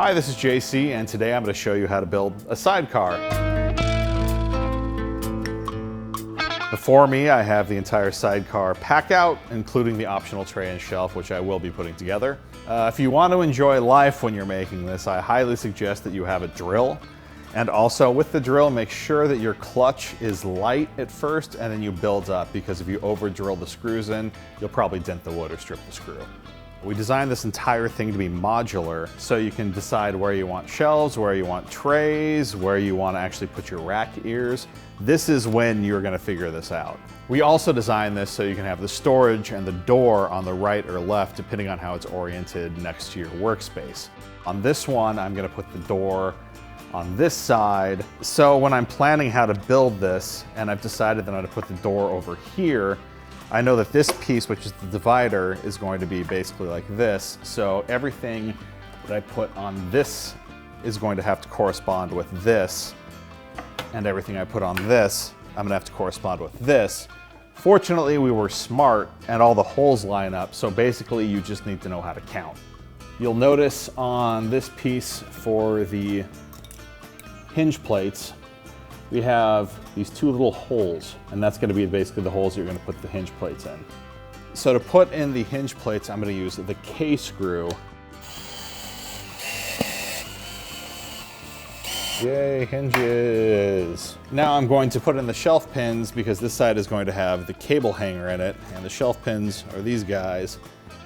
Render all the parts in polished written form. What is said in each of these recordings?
Hi, this is JC, and today I'm going to show you how to build a sidecar. Before me, I have the entire sidecar pack out, including the optional tray and shelf, which I will be putting together. If you want to enjoy life when you're making this, I highly suggest that you have a drill. And also with the drill, make sure that your clutch is light at first and then you build up, because if you over drill the screws in, you'll probably dent the wood or strip the screw. We designed this entire thing to be modular, so you can decide where you want shelves, where you want trays, where you want to actually put your rack ears. This is when you're going to figure this out. We also designed this so you can have the storage and the door on the right or left, depending on how it's oriented next to your workspace. On this one, I'm going to put the door on this side. So when I'm planning how to build this, and I've decided that I'm going to put the door over here, I know that this piece, which is the divider, is going to be basically like this. So everything that I put on this is going to have to correspond with this. And everything I put on this, I'm gonna have to correspond with this. Fortunately, we were smart and all the holes line up. So basically you just need to know how to count. You'll notice on this piece for the hinge plates, we have these two little holes, and that's gonna be basically the holes you're gonna put the hinge plates in. So to put in the hinge plates, I'm gonna use the K screw. Yay, hinges. Now I'm going to put in the shelf pins, because this side is going to have the cable hanger in it, and the shelf pins are these guys.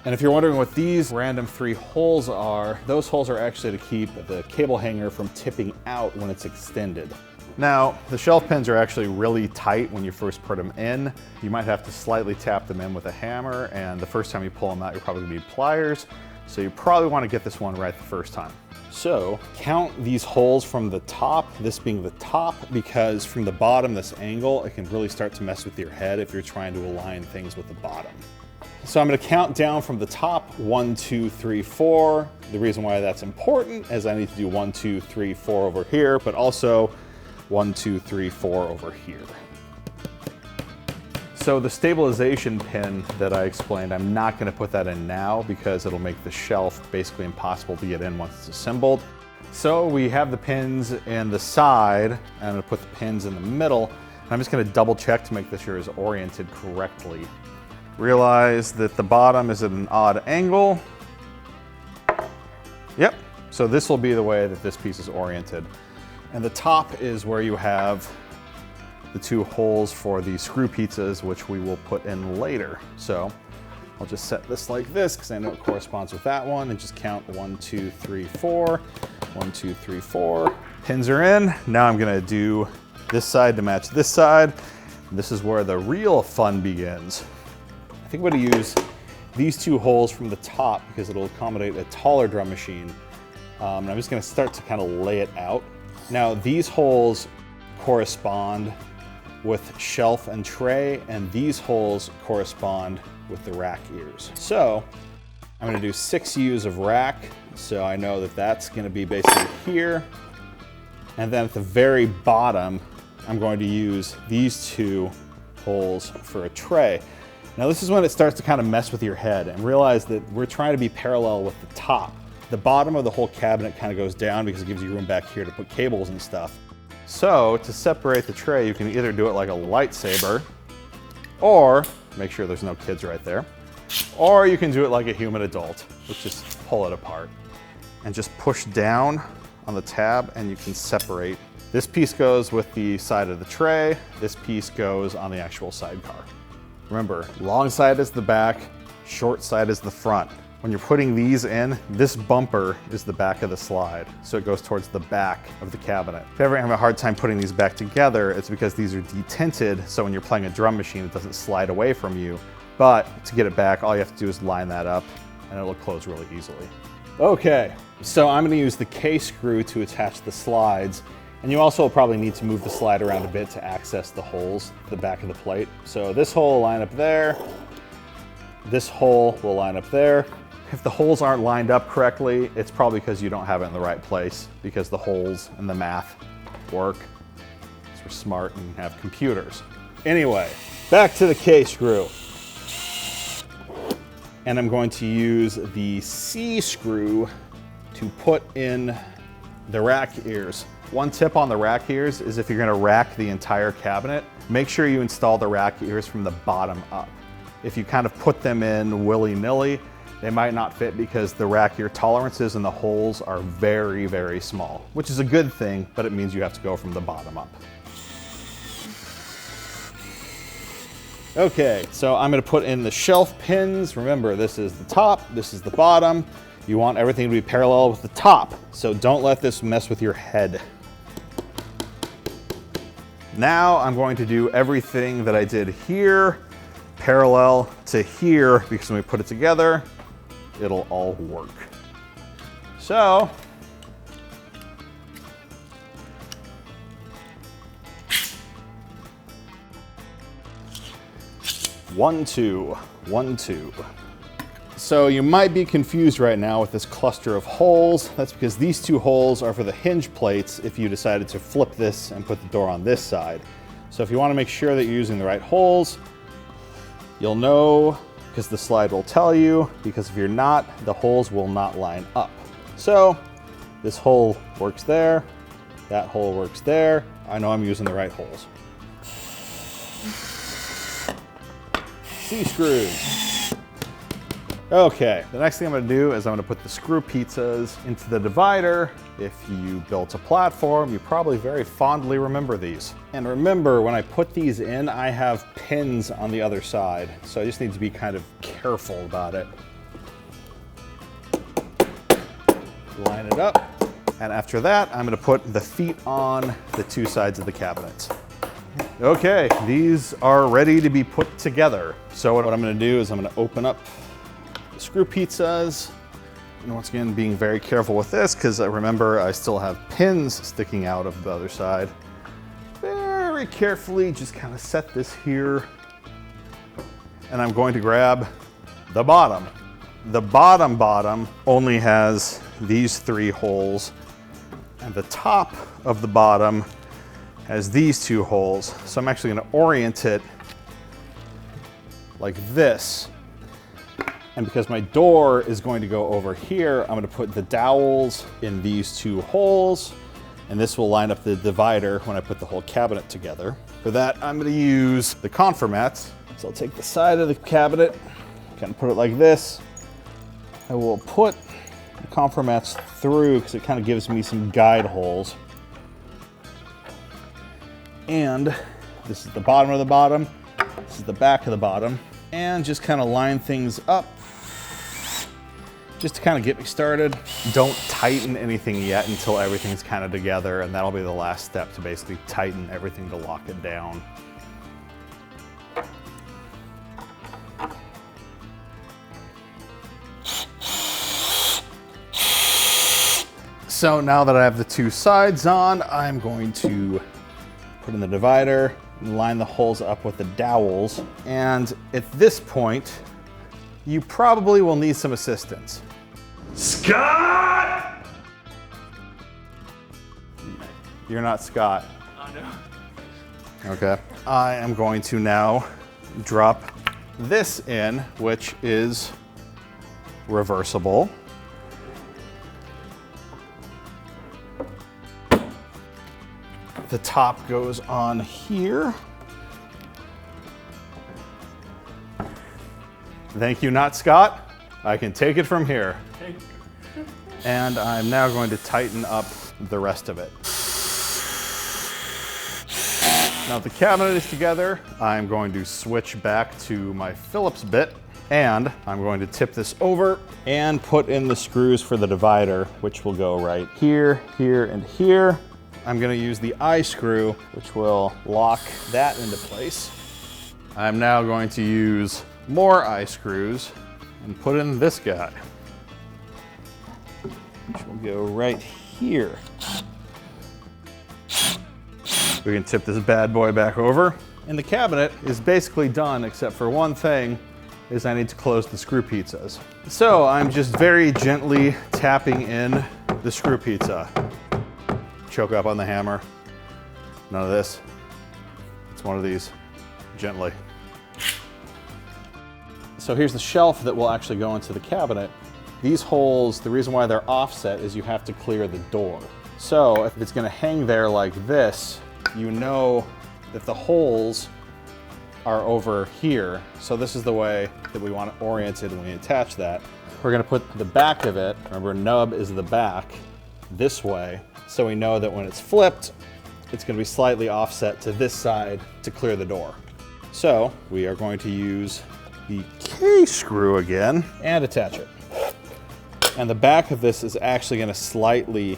And if you're wondering what these random 3 holes are, those holes are actually to keep the cable hanger from tipping out when it's extended. Now, the shelf pins are actually really tight when you first put them in. You might have to slightly tap them in with a hammer, and the first time you pull them out, you're probably gonna need pliers. So you probably wanna get this one right the first time. So count these holes from the top, this being the top, because from the bottom, this angle, it can really start to mess with your head if you're trying to align things with the bottom. So I'm gonna count down from the top, 1, 2, 3, 4. The reason why that's important is I need to do 1, 2, 3, 4 over here, but also 1, 2, 3, 4 over here. So the stabilization pin that I explained, I'm not going to put that in now because it'll make the shelf basically impossible to get in once it's assembled. So we have the pins in the side, and I'm going to put the pins in the middle. And I'm just going to double check to make this is oriented correctly. Realize that the bottom is at an odd angle. Yep, so this will be the way that this piece is oriented. And the top is where you have the 2 holes for the screw pizzas, which we will put in later. So I'll just set this like this, because I know it corresponds with that one, and just count 1, 2, 3, 4, 1, 2, 3, 4. Pins are in. Now I'm gonna do this side to match this side. This is where the real fun begins. I think I'm gonna use these 2 holes from the top because it'll accommodate a taller drum machine. And I'm just gonna start to kind of lay it out. Now these holes correspond with shelf and tray, and these holes correspond with the rack ears. So I'm gonna do 6 U's of rack, so I know that that's gonna be basically here. And then at the very bottom, I'm going to use these 2 holes for a tray. Now this is when it starts to kind of mess with your head, and realize that we're trying to be parallel with the top. The bottom of the whole cabinet kind of goes down because it gives you room back here to put cables and stuff. So to separate the tray, you can either do it like a lightsaber, or make sure there's no kids right there, or you can do it like a human adult, which just pull it apart and just push down on the tab, and you can separate. This piece goes with the side of the tray. This piece goes on the actual sidecar. Remember, long side is the back, short side is the front. When you're putting these in, this bumper is the back of the slide, so it goes towards the back of the cabinet. If you ever have a hard time putting these back together, it's because these are detinted, so when you're playing a drum machine, it doesn't slide away from you. But to get it back, all you have to do is line that up, and it'll close really easily. Okay, so I'm gonna use the K screw to attach the slides, and you also probably need to move the slide around a bit to access the holes, the back of the plate. So this hole will line up there, this hole will line up there. If the holes aren't lined up correctly, it's probably because you don't have it in the right place, because the holes and the math work. Because we're smart and have computers. Anyway, back to the K screw. And I'm going to use the C screw to put in the rack ears. One tip on the rack ears is if you're gonna rack the entire cabinet, make sure you install the rack ears from the bottom up. If you kind of put them in willy-nilly, they might not fit because the rack ear tolerances and the holes are very, very small, which is a good thing, but it means you have to go from the bottom up. Okay, so I'm gonna put in the shelf pins. Remember, this is the top, this is the bottom. You want everything to be parallel with the top, so don't let this mess with your head. Now I'm going to do everything that I did here, parallel to here, because when we put it together, it'll all work. So, one, two, 1, 2. So you might be confused right now with this cluster of holes. That's because these 2 holes are for the hinge plates if you decided to flip this and put the door on this side. So if you want to make sure that you're using the right holes, you'll know because the slide will tell you, because if you're not, the holes will not line up. So this hole works there, that hole works there. I know I'm using the right holes. C-screws. Okay, the next thing I'm gonna do is I'm gonna put the screw pizzas into the divider. If you built a platform, you probably very fondly remember these. And remember, when I put these in, I have pins on the other side, so I just need to be kind of careful about it. Line it up, and after that, I'm gonna put the feet on the 2 sides of the cabinets. Okay, these are ready to be put together. So what I'm gonna do is I'm gonna open up the screw pizzas. And once again, being very careful with this because remember I still have pins sticking out of the other side. Very carefully, just kind of set this here. And I'm going to grab the bottom. The bottom only has these 3 holes, and the top of the bottom has these 2 holes. So I'm actually going to orient it like this. And because my door is going to go over here, I'm going to put the dowels in these 2 holes, and this will line up the divider when I put the whole cabinet together. For that, I'm going to use the conformats. So I'll take the side of the cabinet, kind of put it like this. I will put the conformats through because it kind of gives me some guide holes. And this is the bottom of the bottom. This is the back of the bottom. And just kind of line things up just to kind of get me started. Don't tighten anything yet until everything's kind of together, and that'll be the last step to basically tighten everything to lock it down. So now that I have the 2 sides on, I'm going to put in the divider and line the holes up with the dowels. And at this point, you probably will need some assistance. Scott! You're not Scott. Oh no. Okay. I am going to now drop this in, which is reversible. The top goes on here. Thank you, not Scott. I can take it from here. Thank you. And I'm now going to tighten up the rest of it. Now the cabinet is together. I'm going to switch back to my Phillips bit, and I'm going to tip this over and put in the screws for the divider, which will go right here, here, and here. I'm going to use the eye screw, which will lock that into place. I'm now going to use more eye screws and put in this guy, which will go right here. We can tip this bad boy back over. And the cabinet is basically done, except for one thing, is I need to close the screw pizzas. So I'm just very gently tapping in the screw pizza. Choke up on the hammer. None of this. It's one of these. Gently. So here's the shelf that will actually go into the cabinet. These holes, the reason why they're offset is you have to clear the door. So if it's gonna hang there like this, you know that the holes are over here. So this is the way that we want it oriented when we attach that. We're gonna put the back of it, remember nub is the back, this way. So we know that when it's flipped, it's gonna be slightly offset to this side to clear the door. So we are going to use the K-screw again and attach it. And the back of this is actually gonna slightly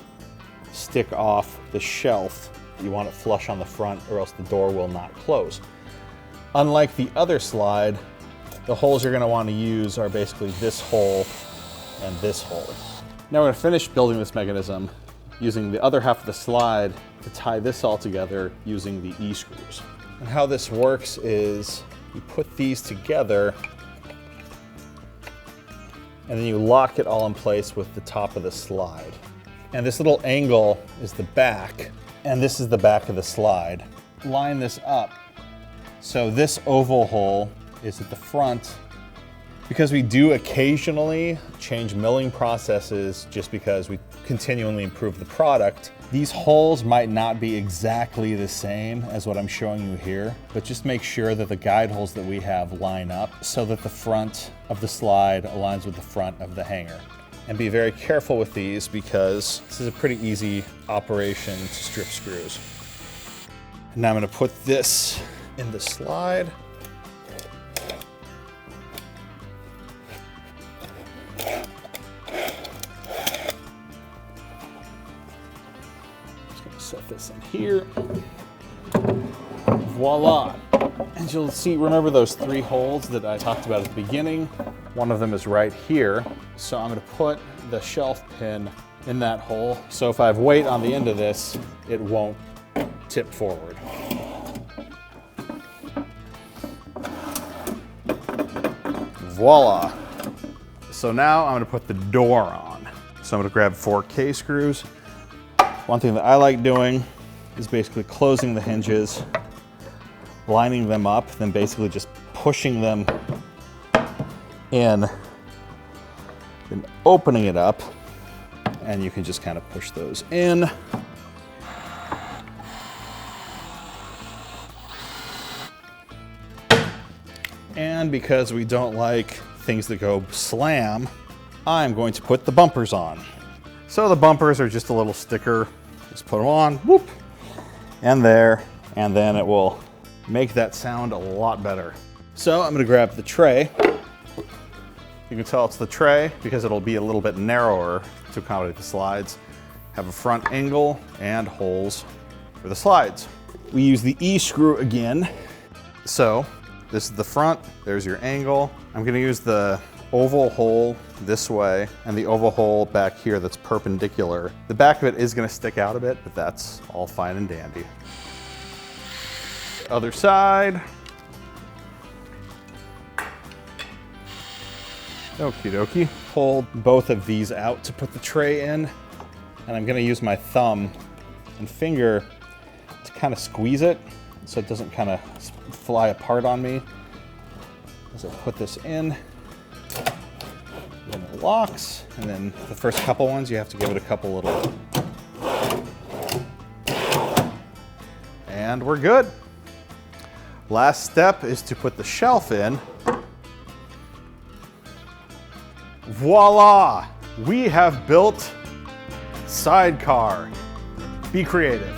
stick off the shelf. You want it flush on the front or else the door will not close. Unlike the other slide, the holes you're gonna want to use are basically this hole and this hole. Now we're gonna finish building this mechanism using the other half of the slide to tie this all together using the E-screws. And how this works is you put these together and then you lock it all in place with the top of the slide. And this little angle is the back, and this is the back of the slide. Line this up. So this oval hole is at the front. Because we do occasionally change milling processes just because we continually improve the product, these holes might not be exactly the same as what I'm showing you here, but just make sure that the guide holes that we have line up so that the front of the slide aligns with the front of the hanger. And be very careful with these because this is a pretty easy operation to strip screws. And now I'm gonna put this in the slide. Set this in here. Voila. And you'll see, remember those 3 holes that I talked about at the beginning? One of them is right here. So I'm gonna put the shelf pin in that hole. So if I have weight on the end of this, it won't tip forward. Voila. So now I'm gonna put the door on. So I'm gonna grab 4 K-screws. One thing that I like doing is basically closing the hinges, lining them up, then basically just pushing them in, then opening it up, and you can just kind of push those in. And because we don't like things that go slam, I'm going to put the bumpers on. So the bumpers are just a little sticker. Just put them on, whoop, and there, and then it will make that sound a lot better. So I'm gonna grab the tray. You can tell it's the tray because it'll be a little bit narrower to accommodate the slides. Have a front angle and holes for the slides. We use the E-screw again. So this is the front, there's your angle. I'm gonna use the oval hole this way and the oval hole back here that's perpendicular. The back of it is gonna stick out a bit, but that's all fine and dandy. Other side. Okie dokie. Pull both of these out to put the tray in, and I'm gonna use my thumb and finger to kind of squeeze it so it doesn't kind of fly apart on me as I put this in. Then it locks, and then the first couple ones you have to give it a couple little, and we're good. Last step is to put the shelf in. Voila! We have built Sidecar. Be creative.